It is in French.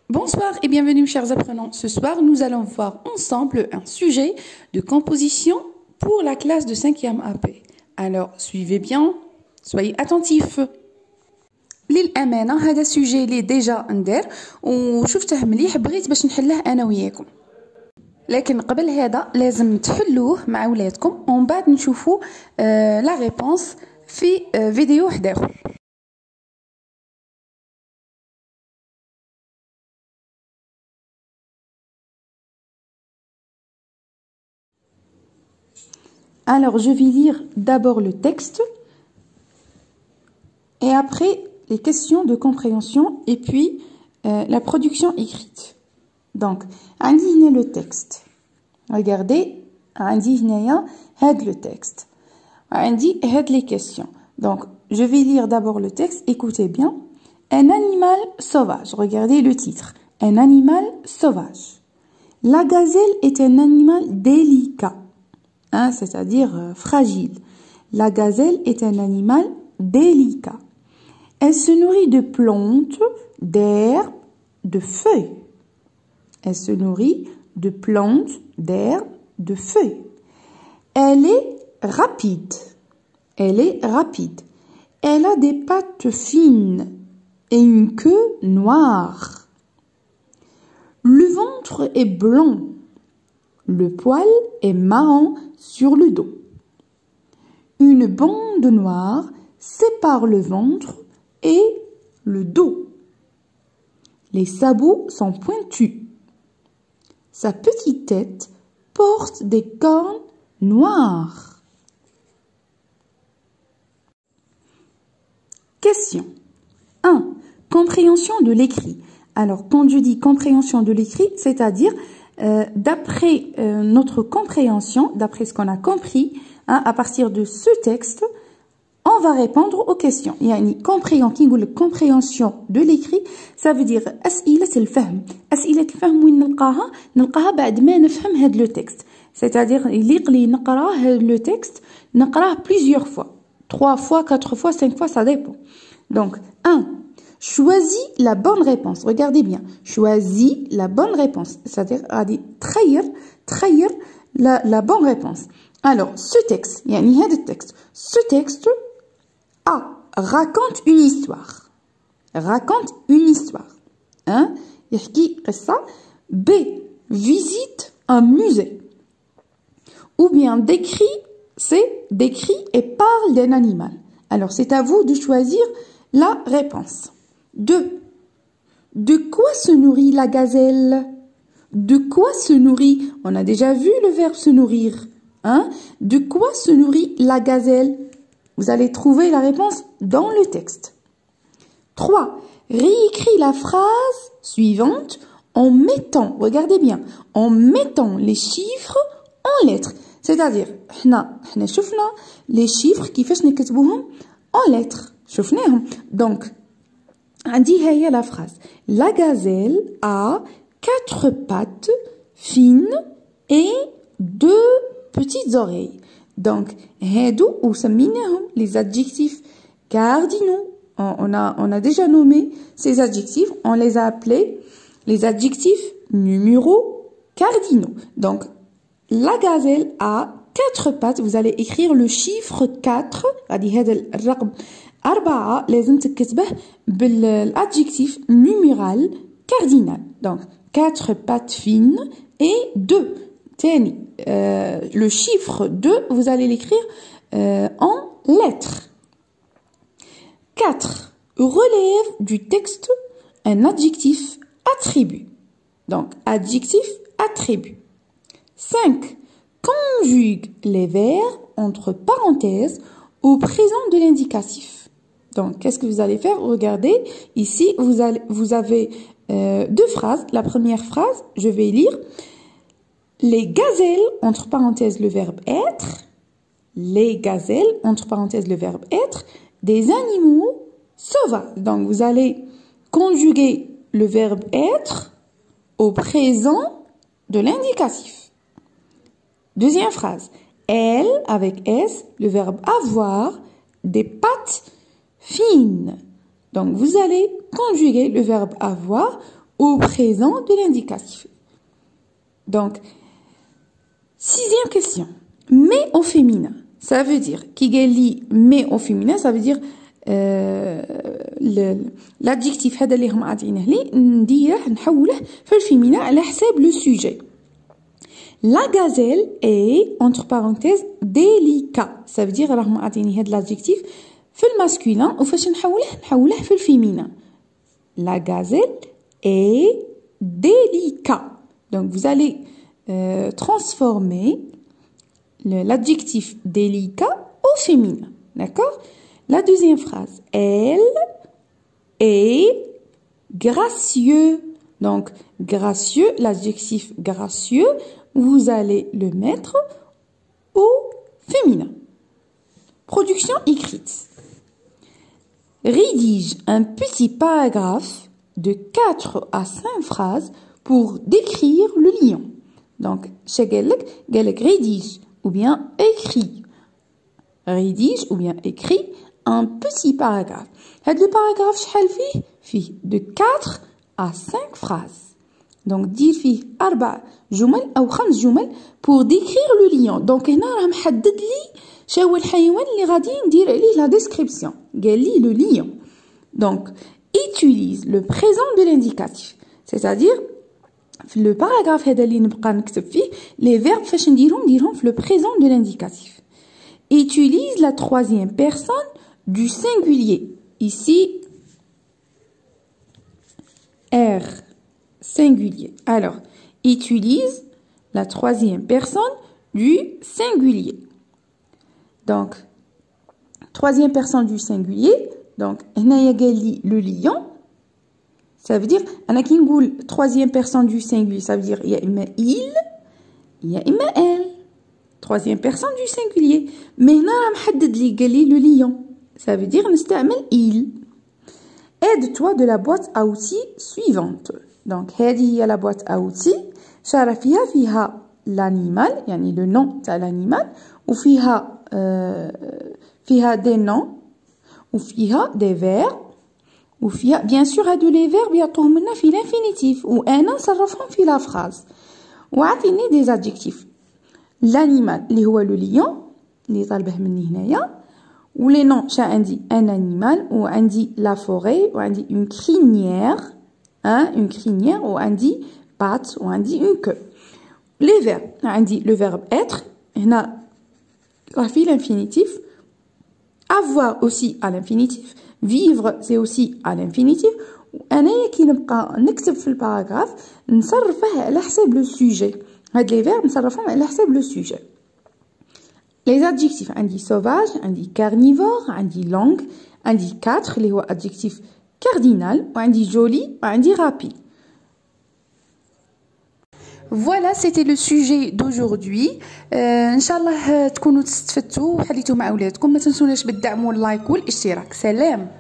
Bonsoir et bienvenue chers apprenants. Ce soir, nous allons voir ensemble un sujet de composition pour la classe de 5e AP. Alors, suivez bien, soyez attentifs. للأمانة هذا السوجي اللي ديجا ندير وشفته مليح بغيت باش نحله أنا وياكم. لكن قبل هذا لازم تحلوه مع ولادكم ومن بعد نشوفوا لا ريبونس في فيديو واحد آخر. Alors, je vais lire d'abord le texte et après les questions de compréhension et puis la production écrite. Donc, عندي هنا le texte. Regardez, عندي هنايا هاد le texte. عندي هاد les questions. Donc, je vais lire d'abord le texte. Écoutez bien. Un animal sauvage. Regardez le titre. Un animal sauvage. La gazelle est un animal délicat. Hein, c'est-à-dire fragile. La gazelle est un animal délicat. Elle se nourrit de plantes, d'herbes, de feuilles. Elle se nourrit de plantes, d'herbes, de feuilles. Elle est rapide. Elle est rapide. Elle a des pattes fines et une queue noire. Le ventre est blanc. Le poil est marron sur le dos. Une bande noire sépare le ventre et le dos. Les sabots sont pointus. Sa petite tête porte des cornes noires. Question 1. Compréhension de l'écrit. Alors, quand je dis compréhension de l'écrit, c'est-à-dire d'après notre compréhension, d'après ce qu'on a compris, hein, à partir de ce texte, on va répondre aux questions. يعني compréhension de l'écrit, ça veut dire أسئلة الفهم. أسئلة الفهم وين نلقاها؟ نلقاها بعد ما نفهم هاد le texte. C'est-à-dire يليق لي نقراه هاد le texte نقراه plusieurs fois. 3 fois, 4 fois, 5 fois, ça dépend. Donc, 1. Choisis la bonne réponse. Regardez bien. Choisis la bonne réponse. C'est-à-dire, trahir la bonne réponse. Alors, ce texte, يعني هذا التكست. Ce texte A. Raconte une histoire. Raconte une histoire. Hein? يحكي قصة. B. Visite un musée. Ou bien décrit, c'est décrit et parle d'un animal. Alors, c'est à vous de choisir la réponse. 2. De quoi se nourrit la gazelle? De quoi se nourrit? On a déjà vu le verbe se nourrir. Hein? De quoi se nourrit la gazelle? Vous allez trouver la réponse dans le texte. 3. Réécris la phrase suivante en mettant, regardez bien, en mettant les chiffres en lettres. C'est-à-dire, حنا شفنا les chiffres كيفاش نكتبوهم en lettres. شفناهم. Donc, عندي هي la phrase. La gazelle a 4 pattes fines et 2 petites oreilles. Donc, هادو وسميناهم les adjectifs cardinaux. On a déjà nommé ces adjectifs. On les a appelés les adjectifs numéros cardinaux. Donc, la gazelle a 4 pattes. Vous allez écrire le chiffre 4. غادي هذا الرقم 4 لازم تكتبه بالadjectif numéral cardinal. Donc 4 pattes fines et 2. تاني le chiffre 2 vous allez l'écrire en lettres. 4. Relève du texte un adjectif attribut. Donc adjectif attribut. 5. Conjugue les verbes entre parenthèses au présent de l'indicatif. Donc, qu'est-ce que vous allez faire? Regardez, ici, vous avez 2 phrases. La première phrase, je vais lire. Les gazelles, entre parenthèses le verbe être. Les gazelles, entre parenthèses le verbe être. Des animaux sauvages. Donc, vous allez conjuguer le verbe être au présent de l'indicatif. Deuxième phrase. Elle, avec S, le verbe avoir, des pattes fines. Donc, vous allez conjuguer le verbe avoir au présent de l'indicatif. Donc, sixième question. Mais au féminin. Ça veut dire, qui dit mais au féminin, ça veut dire l'adjectif هذا اللي هم عاطينه لي نديره نحوله في الفيمينا على حساب le sujet. La gazelle est, entre parenthèses, délicat. Ça veut dire راهم عاطيني هذا l'adjectif في الماسكولين وفاش نحوله في الفيمينا. La gazelle est délicat. Donc vous allez transformer l'adjectif délicat au féminin. D'accord? La deuxième phrase. Elle est gracieux. Donc, gracieux, l'adjectif gracieux, vous allez le mettre au féminin. Production écrite. Rédige un petit paragraphe de 4 à 5 phrases pour décrire le lion. Donc, قالك rédige ou bien écrit. Rédige ou bien écrit un petit paragraphe. هذا الباراغراف شحال فيه de 4 à 5 phrases. Donc دير فيه 4 جمل أو 5 جمل pour décrire le lion. Donc هنا راه محدد لي شنو الحيوان اللي غادي ندير عليه la description. قال لي le lion. Donc utilise le présent de l'indicatif. C'est-à-dire في le paragraphe هذا اللي نبقى نكتب فيه les verbes فاش نديرهم في le présent de l'indicatif. Utilise la troisième personne du singulier. Ici, R, singulier. Alors, utilise la troisième personne du singulier. Donc, troisième personne du singulier. Donc, هنايا قال لي le lion. Ça veut dire, أنا كي نقول troisième personne du singulier, ça veut dire يا إما il, يا إما elle. Troisième personne du singulier. Mais هنا راه محدد لي قال لي le lion. Ça veut dire نستعمل il. Aide-toi de la boîte à outils suivante. Donc هذه هي la boîte à outils. شارة فيها l'animal, يعني le nom تاع l'animal, وفيها فيها des noms, وفيها des verbes, وفيها bien sûr هادو les verbes يعطوهم لنا في l'infinitif وأنا نصرفهم في la phrase. وعطيني des adjectifs. L'animal اللي هو le lion اللي طالبه مني هنايا. Ou les noms, j'ai عندي un animal, ou عندي la forêt, ou عندي une crinière, hein, une crinière, ou عندي patte, ou عندي une queue. Les verbes, عندي le verbe être, هنا راه في l'infinitif, avoir aussi à l'infinitif, vivre c'est aussi à l'infinitif, وأنايا كي نبقى نكتب في الباراغراف نصرفه على حساب le sujet. هاد les verbes نصرفهم على حساب le sujet. Les adjectifs, عندي sauvage, عندي carnivore, عندي long, عندي 4 اللي هو adjectif cardinal, وعندي joli, وعندي rapide. Voilà, c'était le sujet d'aujourd'hui. إن شاء الله تكونوا تستفدتوا وحليتوا مع أولادكم. ما تنسوناش بالدعم واللايك والاشتراك. سلام.